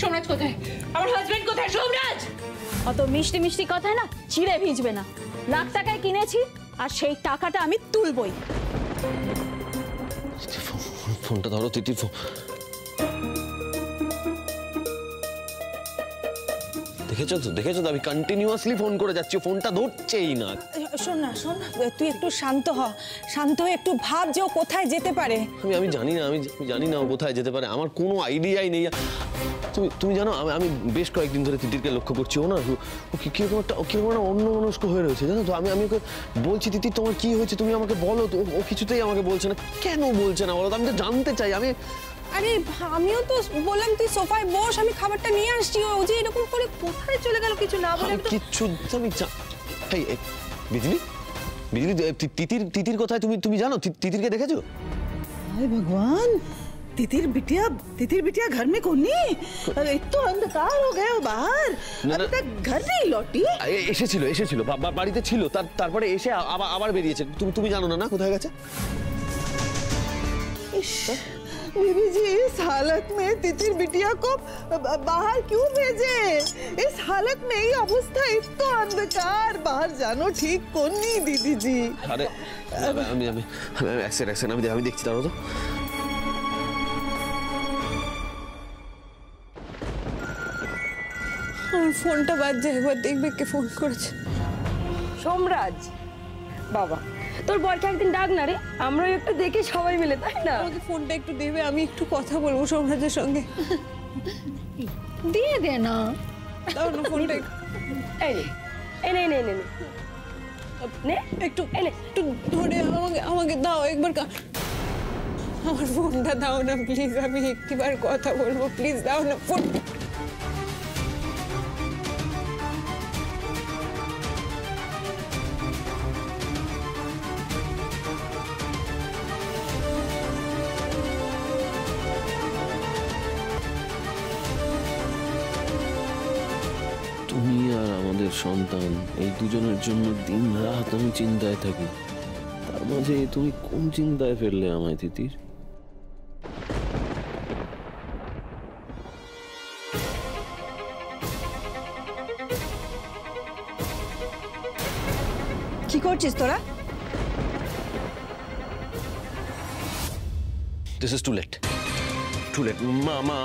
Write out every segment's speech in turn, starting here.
সোমরাজ কোথায়? আমার হাজবেন্ড কোথায়? সোমরাজ! অত মিষ্টি মিষ্টি কথায় না চিড়ে ভিজবে না। লাখ টাকায় কিনেছি আর সেই টাকাটা আমি তুলবই। ফোনটা ধরো তিতির। দেখেছো তো আমি কন্টিনিউয়াসলি ফোন করে যাচ্ছি, ফোনটা ধরছেই না। শোন না, শোন, তুই একটু শান্ত হ। শান্ত হয়ে একটু ভাব যে ও কোথায় যেতে পারে। আমি জানি না ও কোথায় যেতে পারে, আমার কোনো আইডিয়াই নেই। তুমি জানো আমি বেশ কয়েকদিন ধরে তিতিরকে লক্ষ্য করছি, ও না ও কিরকম একটা অন্যমনস্ক হয়ে রয়েছে, জানো তো। আমি ওকে বলছি তিতির তোমার কি হয়েছে, তুমি আমাকে বলো তো। ও কিছুতেই আমাকে বলছে না। কেন বলছে না বলো তো? আমি তো জানতে চাই। আরে আমিও তো বললাম তুই সোফায় বস, আমি খাবারটা নিয়ে আসছি। ও যে এরকম করে কোথায় চলে গেল কিছু না বলে। কিচ্ছু আমি বিজলি তিতির কোথায় তুমি জানো? তিতিরকে দেখেছো? हाय भगवान, तितिर बिटिया घर में कौन नहीं? इतना अंधकार हो गया बाहर, अभी तक घर नहीं लौटी। এসেছিল বাড়িতে ছিল, তারপরে এসে আবার বেরিয়েছে। তুমি জানো না কোথায় গেছে? बीबी जी, इस हालत में तितिर बिटिया को बाहर क्यों भेजे? इस हालत में ही अवस्था, इतना अंधकार, बाहर जानो ठीक कौन नहीं दीदी जी। अरे আমি দেখছি, দাঁড়াও তো। আমার ফোনটা বাজছে, একবার দেখবে কে ফোন করেছে। সোমরাজ বাবা, তোর বরকে একদিন ডাক না রে, আমরাও একটু দেখি সবাই মিলে, তাই না? আমাকে ফোনটা একটু দেবে, আমি একটু কথা বলবো সোমরাজের সঙ্গে। দিয়ে দে না। দাও না ফোনটা। একটু ধরে আমাকে দাও একবার। আমার ফোনটা দাও না প্লিজ, আমি একটিবার কথা বলবো, প্লিজ দাও না ফোন। তুমি আর আমাদের সন্তান, এই দুজনের জন্য দিন রাত আমি চিন্তায় থাকি। তার মাঝে তুমি কোন চিন্তায় ফেললে আমায় তিতির? কি করছিস তোরা? This is too late. মা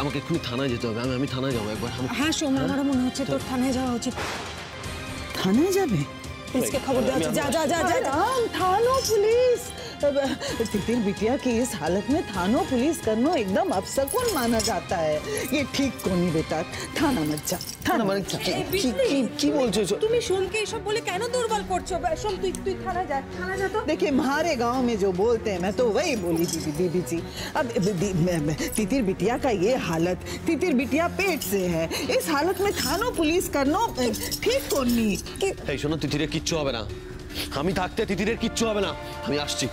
আমাকে এক্ষুনি থানায় যেতে হবে। আমি থানায় যাবো একবার। হ্যাঁ সোম, আমারও মনে হচ্ছে তোর থানায় যাওয়া উচিত। थाने जाबे? पुलिसके खबर दे। जा। थानो पुलिस। तितिर बिटिया की इस हालत में थानो पुलिस करना एकदम अपशकुन माना जाता है। ये ठीक कोनी बेटा, थाना मत जा। थाना মানে কি বলছো? তুমি সোমকে এসব বলে কেন দুর্বল করছো? সোম তুই থানা যা তো। देखिए हमारे गांव में जो बोलते हैं मैं तो वही बोली दीदी जी। अब तितिर बिटिया का ये हालत, तितिर बिटिया पेट से है, इस हालत में थानो पुलिस करना ठीक कोनी। এই শোনো, তিতিরের কিচ্ছু হবে না। আমি থাকতে তিতিরের কিচ্ছু হবে না। আমি আসছি।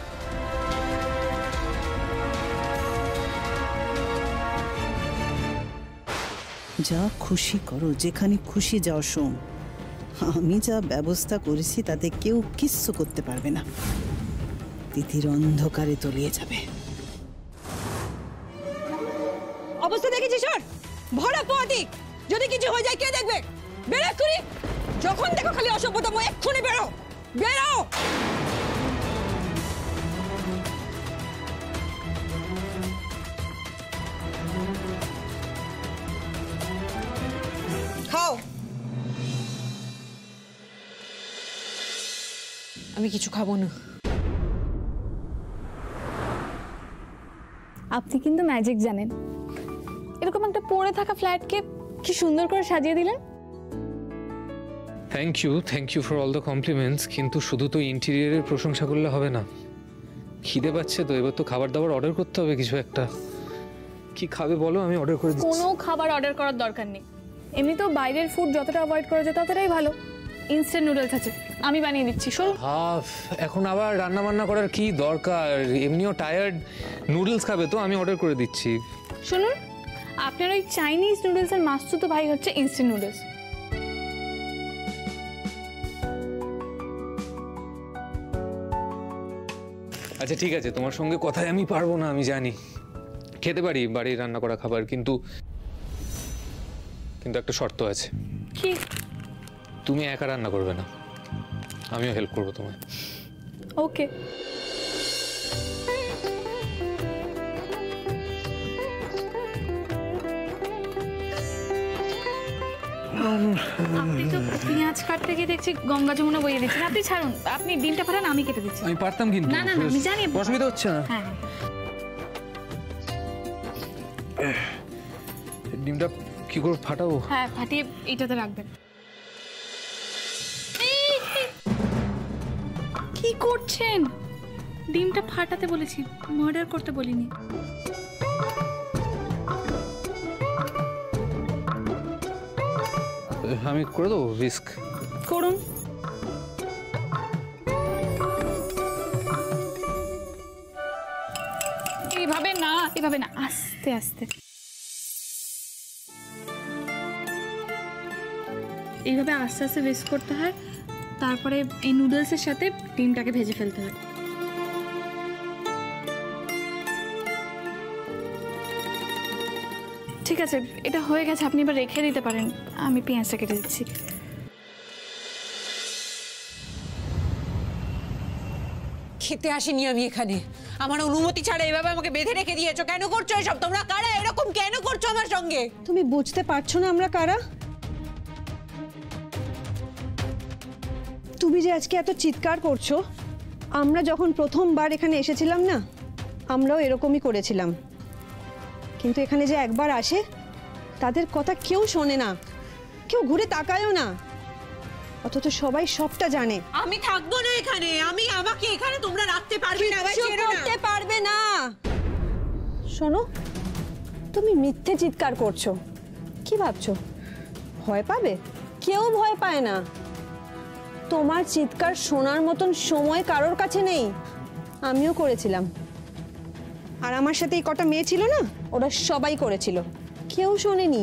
যা খুশি করো, যেখানে খুশি যাও সোম। আমি যা ব্যবস্থা করেছি তাতে কেউ কিচ্ছু করতে পারবে না। তিতির অন্ধকারে তলিয়ে যাবে। অবস্থা দেখেছিস ওর? ভরা পথিক, যদি কিছু হয়ে যায় কে দেখবে? বেরো এক্ষুনি। যখন দেখো খালি অসভ্যতা, এক্ষুনি বেরো। খাও। আমি কিছু খাবো না। আপনি কিন্তু ম্যাজিক জানেন। এরকম একটা পড়ে থাকা ফ্ল্যাটকে কি সুন্দর করে সাজিয়ে দিলেন। Thank you for all the compliments. কিন্তু শুধু তো ইন্টেরিয়রের প্রশংসা করলে হবে না। খিদে পাচ্ছে তো, এবার তো খাবার দাবার অর্ডার করতে হবে কিছু একটা। কি খাবে বলো, আমি অর্ডার করে দিচ্ছি। কোনো খাবার অর্ডার করার দরকার নেই। এমনিতেও বাইরের ফুড যতটা অ্যাভয়েড করা যায় ততটাই ভালো। ইনস্ট্যান্ট নুডলস আছে, আমি বানিয়ে দিচ্ছি। শোনো, এখন আবার রান্না বান্না করার কি দরকার? এমনিও টায়ার্ড। নুডলস খাবে তো, আমি অর্ডার করে দিচ্ছি। শুনুন, আপনার ওই চাইনিজ নুডলসের মাস্তুতো ভাই হচ্ছে ইনস্ট্যান্ট নুডলস। আচ্ছা ঠিক আছে, তোমার সঙ্গে কথায় আমি পারবো না, আমি জানি। খেতে পারি বাড়ির রান্না করা খাবার, কিন্তু কিন্তু একটা শর্ত আছে। কি? তুমি একা রান্না করবে না, আমিও হেল্প করবো তোমায়। ওকে। আপনি তো পেঁয়াজ কাটতে গিয়ে দেখছি গঙ্গা যমুনা বইয়ে দিচ্ছেন। আপনি ছাড়ুন, আপনি ডিমটা ফাটান, আমি কেটে দিচ্ছি। আমি পারতাম কিন্তু। না না না, আমি জানি। অসুবিধা হচ্ছে না। হ্যাঁ ডিমটা কি করে ফাটাবো? হ্যাঁ, ফাটিয়ে এইটাতে রাখবেন। কি করছেন? ডিমটা ফাটাতে বলেছি, মার্ডার করতে বলিনি। আমি করে দেবো, রিস্ক করুন। এইভাবে না, এভাবে না, আস্তে আস্তে। এইভাবে আস্তে আস্তে রিস্ক করতে হয়, তারপরে এই নুডলসের সাথে ডিমটাকে ভেজে ফেলতে হয়। ঠিক আছে, এটা হয়ে গেছে, আপনি এবার রেখে দিতে পারেন। আমি পেঁয়াজটা কেটে দিচ্ছি। খেতে আসিনি আমি এখানে, আমার অনুমতি ছাড়া এভাবে আমাকে বেঁধে রেখে দিয়েছো। কেন করছো এসব? তোমরা কারা? এরকম কেন করছো আমার সঙ্গে? তুমি বুঝতে পারছো না আমরা কারা? তুমি যে আজকে এত চিৎকার করছো, আমরা যখন প্রথমবার এখানে এসেছিলাম না, আমরাও এরকমই করেছিলাম। কিন্তু এখানে যে একবার আসে, তাদের কথা কেউ শোনে না, কেউ ঘুরে তাকায়ও না, অথচ সবাই সবটা জানে। আমি থাকবো না এখানে, আমাকে এখানে তোমরা রাখতে পারবে না, করতে পারবে না। শোনো, তুমি মিথ্যে চিৎকার করছো। কি ভাবছো ভয় পাবে? কেউ ভয় পায় না। তোমার চিৎকার শোনার মতন সময় কারোর কাছে নেই। আমিও করেছিলাম, আর আমার সাথে এই কটা মেয়ে ছিল না, ওরা সবাই করেছিল, কেউ শোনেনি।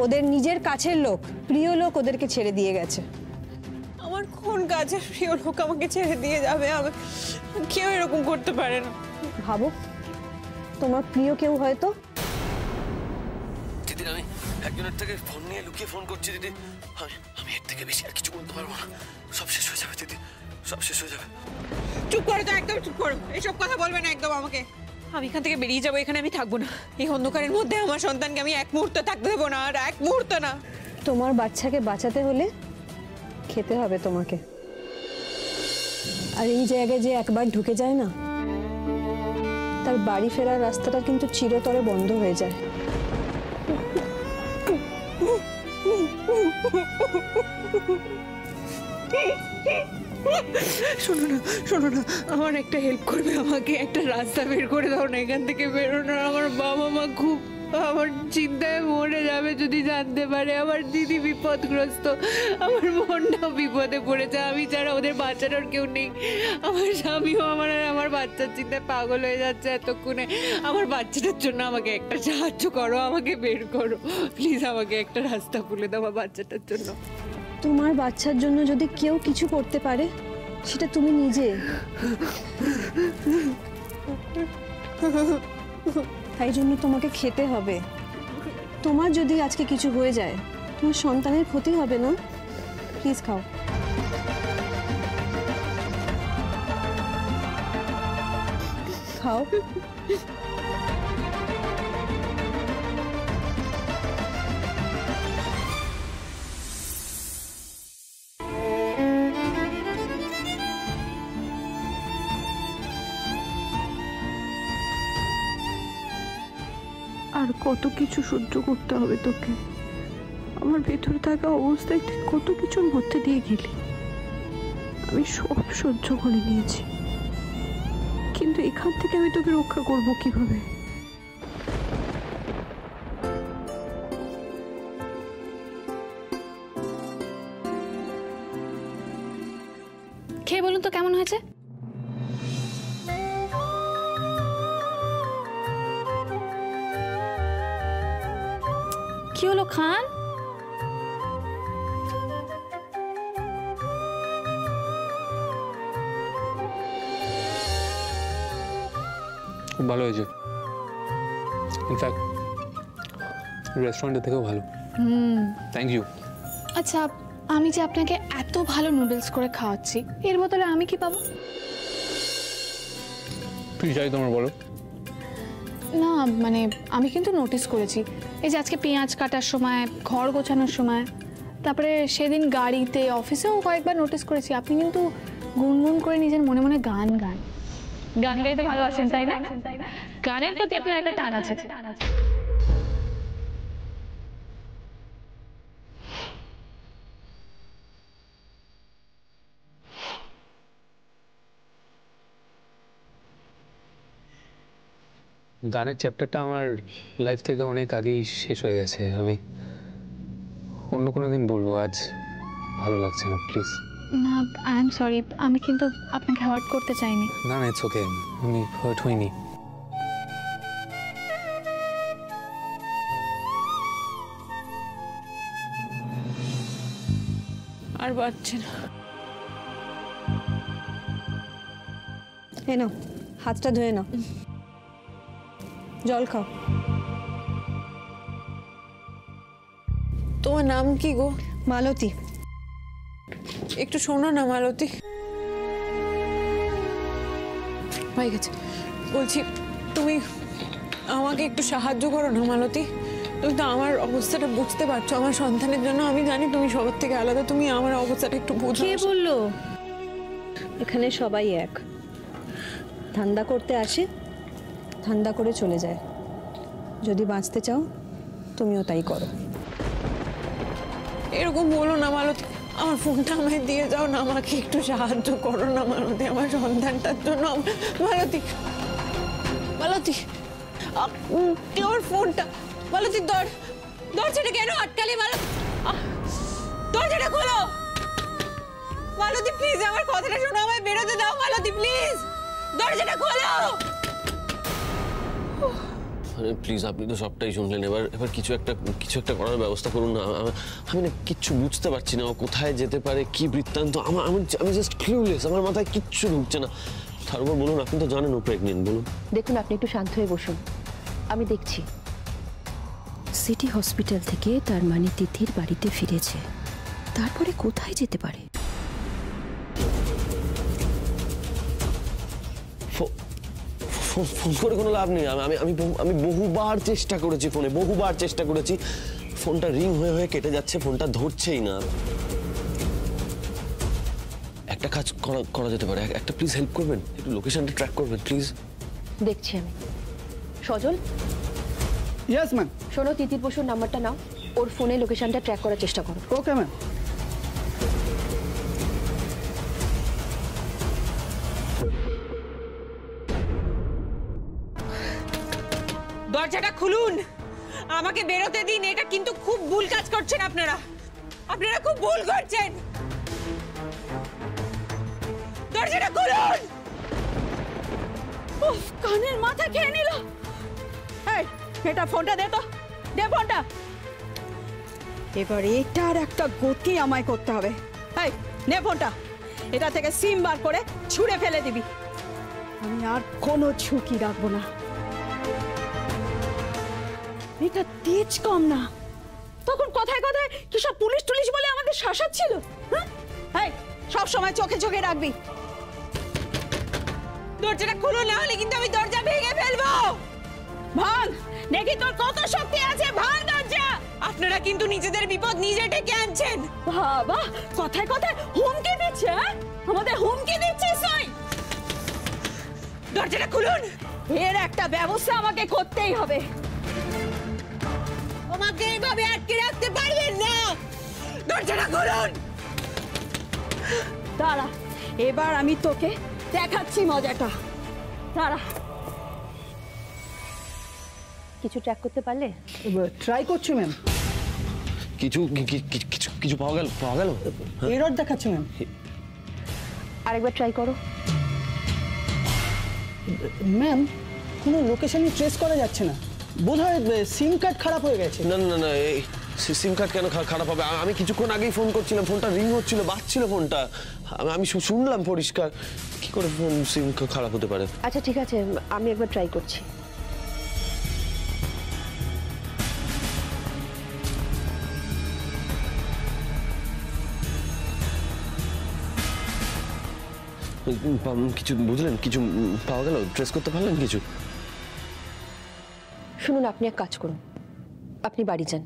ওদের নিজের কাছের লোক, প্রিয় লোক ওদেরকে ছেড়ে দিয়ে গেছে। আমার কোন কাছের প্রিয় লোক আমাকে ছেড়ে দিয়ে যাবে? কেউ এরকম করতে পারে না। ভাবো, তোমার প্রিয় কেউ হয়তো। দিদি, আমি একজনের থেকে ফোন নিয়ে লুকিয়ে ফোন করছি দিদি। আমি এর থেকে বেশি আর কিছু বলতে পারবো না। সব শেষ হয়ে যাবে দিদি, সব শেষ হয়ে যাবে। চুপ করো তো, একদম চুপ করো। এসব কথা বলবে না একদম আমাকে। আমি এখান থেকে বেরিয়ে যাবো, এখানে আমি থাকবো না। এই অন্ধকারের মধ্যে আমার সন্তানকে আমি এক মুহূর্ত থাকতে দেবো না, আর এক মুহূর্ত না। তোমার বাচ্চাকে বাঁচাতে হলে খেতে হবে তোমাকে। আর এই জায়গায় যে একবার ঢুকে যায় না, তার বাড়ি ফেরার রাস্তাটা কিন্তু চিরতরে বন্ধ হয়ে যায়। শোনো না, শোনো না, আমার একটা হেল্প করবে, আমাকে একটা রাস্তা বের করে দাও না এখান থেকে বেরোনোর। আমার বাবা মা খুব আমার চিন্তায় মরে যাবে যদি জানতে পারে। আমার দিদি বিপদগ্রস্ত, আমার বোনটাও বিপদে পড়েছে, আমি ছাড়া ওদের বাচ্চাটার কেউ নেই। আমার স্বামীও আমার বাচ্চার চিন্তায় পাগল হয়ে যাচ্ছে এতক্ষণে। আমার বাচ্চাটার জন্য আমাকে একটা সাহায্য করো, আমাকে বের করো প্লিজ, আমাকে একটা রাস্তা খুলে দাও আমার বাচ্চাটার জন্য। তোমার বাচ্চার জন্য যদি কেউ কিছু করতে পারে, সেটা তুমি নিজে। তাই জন্য তোমাকে খেতে হবে। তোমার যদি আজকে কিছু হয়ে যায়, তোমার সন্তানের ক্ষতি হবে না? প্লিজ খাও। খাও। আর কত কিছু সহ্য করতে হবে তোকে? আমার ভেতরে থাকা অবস্থায় তুই কত কিছুর মধ্যে দিয়ে গেলি। আমি সব সহ্য করে নিয়েছি, কিন্তু এখান থেকে আমি তোকে রক্ষা করব কিভাবে? খেয়ে বলুন তো কেমন হয়েছে? কি হলো খান? খুব ভালো হয়েছে। ইনফ্যাক্ট রেস্টুরেন্টের থেকেও ভালো। Thank you. আচ্ছা, আমি যে আপনাকে এত ভালো নুডলস করে খাওয়াচ্ছি, এর বদলে আমি কি পাবো? কি চাই তোমার বলো? না মানে আমি কিন্তু নোটিস করেছি, এই যে আজকে পেঁয়াজ কাটার সময়, ঘর গোছানোর সময়, তারপরে সেদিন গাড়িতে, অফিসেও কয়েকবার নোটিস করেছি আপনি কিন্তু গুনগুন করে নিজের মনে মনে গান গাইতে ভালোবাসেন, তাই না? গানের প্রতি আপনার একটা টান আছে। গানের চ্যাপ্টারটা আমার লাইফ থেকে অনেক আগেই শেষ হয়ে গেছে। আমি অন্য কোনো দিন বলবো, আজ ভালো লাগছে না, প্লিজ। না, আই এম সরি, আমি কিন্তু আপনাকে হার্ট করতে চাইনি। না না, ইটস ওকে, আমি হার্ট হইনি। আর বাড়ছে না। এই নাও, হাতটা ধুয়ে নাও, জল খাও। তোমার নাম কি গো? মালতী। একটু শোনো না মালতী, হয়ে গেছে। বলছি তুমি আমাকে একটু সাহায্য করো না মালতী। তুমি তো আমার অবস্থাটা বুঝতে পারছো, আমার সন্তানের জন্য আমি জানি তুমি সবার থেকে আলাদা, তুমি আমার অবস্থাটা একটু বুঝো। কে বললো? এখানে সবাই এক, ধান্দা করতে আসে, ধান্দা করে চলে যায়। যদি বাঁচতে চাও তুমিও তাই করো। এরকম বলো না মালতী, আমার ফোনটা আমায় দিয়ে যাও না, আমাকে একটু সাহায্য করো না মালতী, আমার সন্তানটার জন্য। মালতী মালতী, ওর ফোনটা। মালতী দরজাটা কেন আটকালে? মালতী দরজাটা খোলো। মালতী প্লিজ আমার কথাটা শোনো, আমায় বেরোতে দাও মালতী, প্লিজ দরজাটা খোলো। আরে প্লিজ, আপনি তো সবটাই শুনলেন, এবার কিছু একটা করার ব্যবস্থা করুন না। আমি না কিচ্ছু বুঝতে পারছি না, ও কোথায় যেতে পারে, কি বৃত্তান্ত। আমি জাস্ট ক্লিউলেস, আমার মাথায় কিচ্ছু ঢুকছে না। তারপর বলুন, আপনি তো জানেন ও প্রেগনেন্ট, বলুন। দেখুন, আপনি একটু শান্ত হয়ে বসুন, আমি দেখছি। সিটি হসপিটাল থেকে তার মানে তিথির বাড়িতে ফিরেছে, তারপরে কোথায় যেতে পারে? ফোন করে কোনো লাভ নেই। আমি বহুবার চেষ্টা করেছি, বহুবার চেষ্টা করেছি। ফোনটা রিং হয়ে কেটে যাচ্ছে, ফোনটা ধরছেই না। একটা কাজ করা যেতে পারে, একটা প্লিজ হেল্প করবেন, একটু লোকেশনটা ট্র্যাক করবেন প্লিজ। দেখছি আমি। সজল, यस मैम। শোনো, তিতির বসুর নাম্বারটা নাও, ওর ফোনে লোকেশনটা ট্র্যাক করার চেষ্টা করো। Okay ma'am. দরজাটা খুলুন, আমাকে বেরোতে দিন। এটা কিন্তু খুব ভুল কাজ করছেন আপনারা খুব ভুল করছেন। দরজাটা খুলুন। উফ, কানের মাথা খেয়ে নিল। এই, এটা ফোনটা দে তো, দে ফোনটা। এবার এটার একটা গতি আমায় করতে হবে। এই, নে ফোনটা। এটা থেকে সিম বার করে ছুঁড়ে ফেলে দিবি। আমি আর কোনো ঝুঁকি রাখবো না। এটা তেজ কম না, তখন কথায় কথায় কি সব পুলিশ টুলিশ বলে আমাদের শাসাচ্ছিল। এই, সব সময় চোখে চোখে রাখবি। দরজাটা খুলো, না হলে কিন্তু আমি দরজা ভেঙে ফেলবো। ভাঙ, দেখি তোর কত শক্তি আছে, ভাঙ দরজা। আপনারা কিন্তু নিজেদের বিপদ নিজে ডেকে আনছেন। বাবা, কথায় কথায় হুমকি দিচ্ছে, আমাদের হুমকি দিচ্ছিস তুই? দরজাটা খুলুন। এর একটা ব্যবস্থা আমাকে করতেই হবে। আমাকে এইভাবে আটকে রাখতে পারবেন না। দরজাটা খুলুন। দাঁড়া, এবার আমি তোকে দেখাচ্ছি মজাটা। দাঁড়া। কিছু ট্র্যাক করতে পারলে? ট্রাই করছি ম্যাম। কিছু পাওয়া গেল? এরর দেখাচ্ছে ম্যাম। আরেকবার ট্রাই করো। ম্যাম, কোনো লোকেশনই ট্রেস করা যাচ্ছে না, বোধহয় সিম কার্ড খারাপ হয়ে গেছে। না, এই সিম কার্ড কেন খারাপ হবে? আমি কিছুক্ষণ আগেই ফোন করছিলাম, ফোনটা রিং হচ্ছিল, বাজছিল ফোনটা। আমি শুনলাম পরিষ্কার। কি করে ফোন সিম খারাপ হতে পারে? আচ্ছা ঠিক আছে, আমি একবার ট্রাই করছি। কিছু বুঝলেন? কিছু পাওয়া গেল? ট্রেস করতে পারলেন কিছু? শুনুন, আপনি এক কাজ করুন, আপনি বাড়ি যান।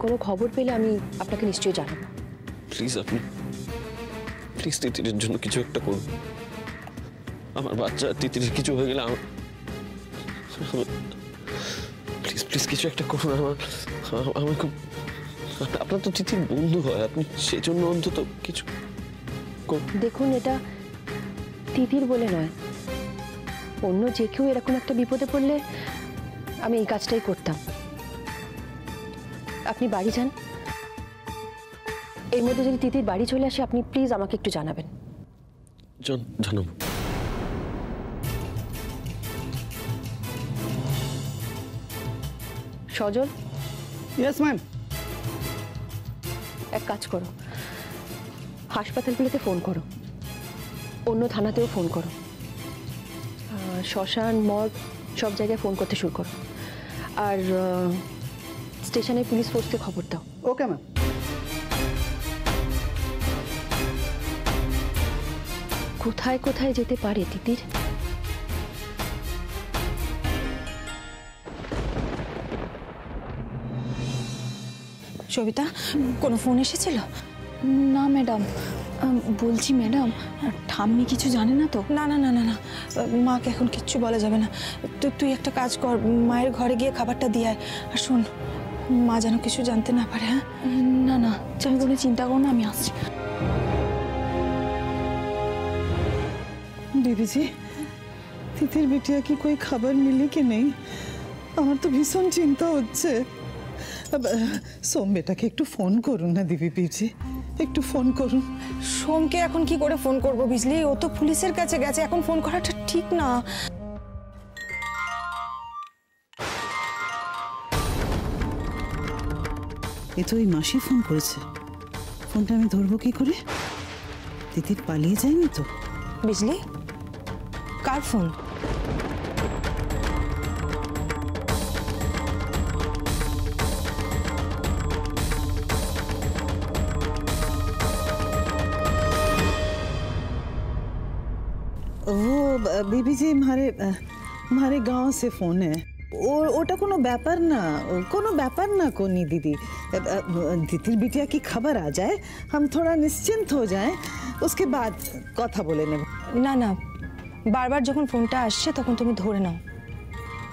কোনো খবর পেলে আমি আপনাকে নিশ্চয়ই জানাবো। প্লিজ আপনি প্লিজ তিতিরের জন্য কিছু একটা করুন। আমার বাচ্চা তিতিরের কিছু হয়ে গেলে প্লিজ প্লিজ কিছু একটা করুন। আমার খুব, আপনার তো তিতির বন্ধু হয়, আপনি সেজন্য অন্তত কিছু দেখুন, এটা তিতির বলে নয়, অন্য যে কেউ এরকম একটা বিপদে পড়লে আমি এই কাজটাই করতাম। আপনি বাড়ি যান, এর মধ্যে যদি তিতির বাড়ি চলে আসে আপনি প্লিজ আমাকে একটু জানাবেন। জানাবো। সজল। Yes ma'am. এক কাজ করো, হাসপাতালগুলোতে ফোন করো, অন্য থানাতেও ফোন করো, শ্মশান, মর্গ সব জায়গায় ফোন করতে শুরু করো, আর স্টেশনের পুলিশ ফোর্সকে খবর দাও। Okay ma'am. কোথায় কোথায় যেতে পারে তিতির? সবিতা, কোনো ফোন এসেছিল? না ম্যাডাম, বলছি ম্যাডাম, ঠাম্মি কিছু জানে না তো? না না না না না, মাকে এখন কিচ্ছু বলা যাবে না। তুই একটা কাজ কর, মায়ের ঘরে গিয়ে খাবারটা দিয়ে আয়। আর শোন, মা যেন কিছু জানতে না পারে। হ্যাঁ? না না, তুমি কোনো চিন্তা করো না, আমি আসছি। बीबी जी, তিতির बिटिया की कोई खबर मिली कि नहीं? আমার তো ভীষণ চিন্তা হচ্ছে। সোম বেটাকে একটু ফোন করুন না দিবি জি, একটু ফোন করুন। সোমকে এখন কি করে ফোন করব বিজলি? ও তো পুলিশের কাছে গেছে, এখন ফোন করাটা ঠিক না। এ তো ওই মাসি ফোন করেছে, ফোনটা আমি ধরবো কি করে? তিতির পালিয়ে যায়নি তো? বিজলি, কার ফোন? वो बीबी जी हमारे गांव से फोन है। ওটা কোনো ব্যাপার না, কোনো ব্যাপার না কোনি दीदी। তিতির बिटिया की खबर आ जाए, हम थोड़ा निश्चिंत हो जाए, उसके बाद কথা বলে নেব। না না, বারবার যখন ফোনটা আসছে তখন তুমি ধরে নাও,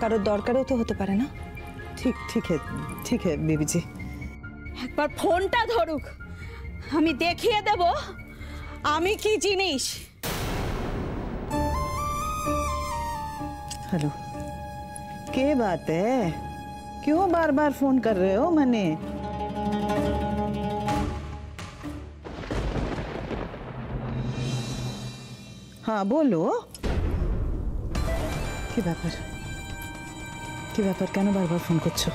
কারোর দরকারও তো হতে পারে না। ঠিক है बीबी जी। একবার ফোনটা ধরুক, আমি দেখিয়ে দেব আমি কি জিনিস। हेलो, क्या बात है? क्यों बार बार फोन कर रहे हो? मैंने हाँ बोलो, কি ব্যাপার কেন বারবার ফোন করছো?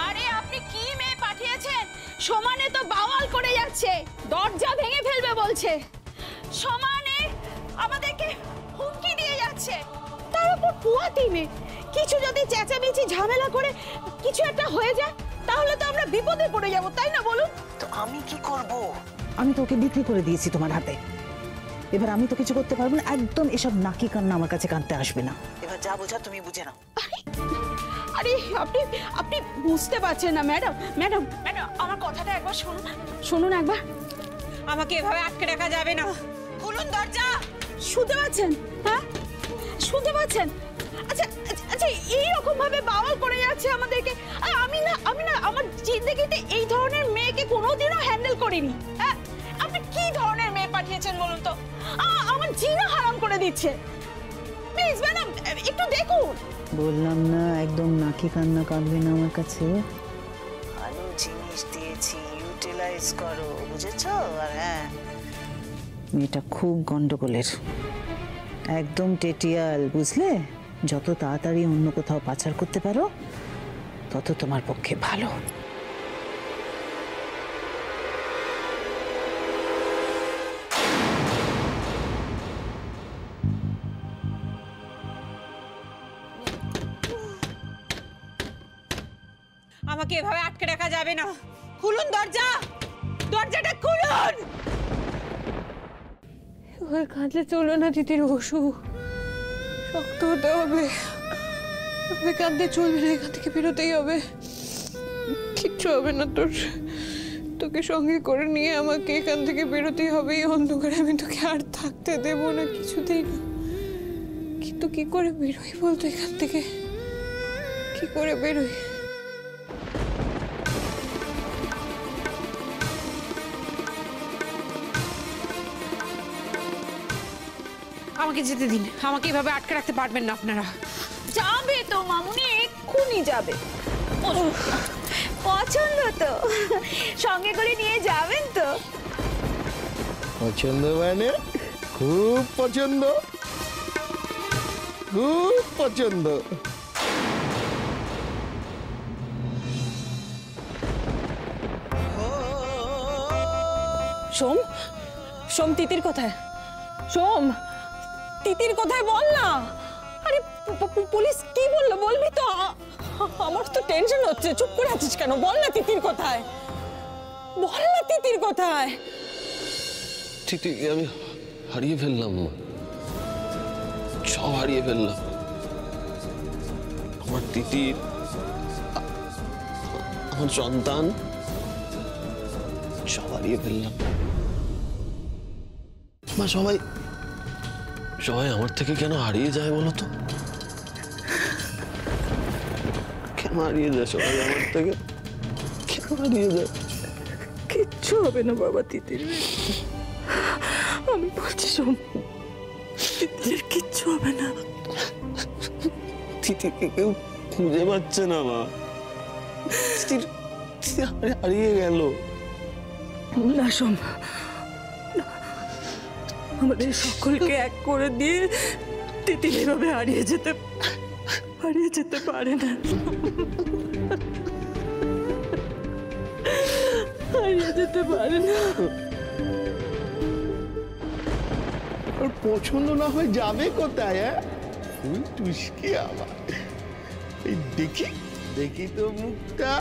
আরে আপনি কি মেয়ে পাঠিয়েছেন? সমানে তো বাওয়াল করে যাচ্ছে, দরজা ভেঙে ফেলবে বলছে, সমানে আমাদেরকে হুমকি দিয়ে যাচ্ছে, তার উপর পুয়াতি মেয়ে। কিছু যদি চেঁচামেচি ঝামেলা করে কিছু একটা হয়ে যায় তাহলে তো আমরা বিপদে পড়ে যাব, তাই না বলুন? তো আমি কি করব? আমি তোকে বিক্রি করে দিয়েছি তোমার হাতে, এবার আমি তো কিছু করতে পারবো না। একদম এসব নাকি কান্না আমার কাছে কাঁদতে আসবে না। এবার যা বোঝা তুমি বুঝে নাও। আরে আপনি বুঝতে পারছেন না ম্যাডাম। ম্যাডাম আমার কথাটা একবার শুনুন একবার। আমাকে এভাবে আটকে রাখা যাবে না, খুলুন দরজা। শুনতে পাচ্ছেন? হ্যাঁ শুনতে পাচ্ছেন? আচ্ছা আচ্ছা, এইরকম ভাবে বাওয়াল করে যাচ্ছে আমাদেরকে। আমি না আমার জিন্দেগিতে এই ধরনের মেয়েকে কোনোদিনও হ্যান্ডেল করিনি। হ্যাঁ, আপনি কি ধরনের মেয়ে পাঠিয়েছেন বলুন তো? আমার জিনা হারাম করে দিচ্ছে। প্লিজ ম্যাডাম একটু দেখুন। বললাম না একদম নাকি কান্না কাঁদবে না আমার কাছে। ভালো জিনিস দিয়েছি, ইউটিলাইজ করো, বুঝেছো? আর হ্যাঁ, মেয়েটা খুব গন্ডগোলের, একদম টেটিয়াল, বুঝলে? যত তাড়াতাড়ি অন্য কোথাও পাচার করতে পারো তত তোমার পক্ষে ভালো। আমাকে এভাবে আটকে রাখা যাবে না, খুলুন দরজাটা খুলুন। এভাবে কাঁদলে চলবে না তিতির বসু, শক্ত হতে হবে। এভাবে কাঁদতে চলবে না, এখান থেকে বেরোতেই হবে। কিচ্ছু হবে না তোর, তোকে সঙ্গে করে নিয়ে আমাকে এখান থেকে বেরোতেই হবে। এই অন্ধকারে আমি তোকে আর থাকতে দেবো না, কিছুতেই না। কিন্তু কি করে বেরোই বলতো এখান থেকে, কি করে বেরোই? আমাকে যেতে দিন, আমাকে এভাবে আটকে রাখতে পারবেন না আপনারা। যাবে তো মামুনি, এক্ষুনি যাবে। পছন্দ তো, সঙ্গে করে নিয়ে যাবেন তো? পছন্দ মানে খুব পছন্দ, খুব পছন্দ। সোম, সোম তিতির কোথায়? সোম, তিতির কোথায় বল না। আরে পুলিশ কি বললো বলবি তো? আমার তো টেনশন হচ্ছে, চুপ করে আছিস কেন? বল না তিতির কোথায়, বল না তিতির কোথায়। ঠিক ঠিক, আমি হারিয়ে ফেললাম, সব হারিয়ে ফেললাম। আমার তিতির, আমার সন্তান, সব হারিয়ে ফেললাম। মা, সবাই সবাই আমার থেকে কেন হারিয়ে যায় বলো তো? কেন হারিয়ে যায় সবাই আমার থেকে? কেন হারিয়ে যায়? কিচ্ছু হবে না বাবা তিতির, আমি বলছি সোম, তিতির কিচ্ছু হবে না। তিতিকে কেউ খুঁজে পাচ্ছে না মা, তিতির হারিয়ে গেল। না সোম, আমাদের সকলকে এক করে দিয়ে তিতির এভাবে হারিয়ে যেতে পারে না, হারিয়ে যেতে পারে না। ওর পছন্দ না হয়ে যাবে কোথায়? তুই টুসকি আবার, এই দেখি দেখি তো মুখটা।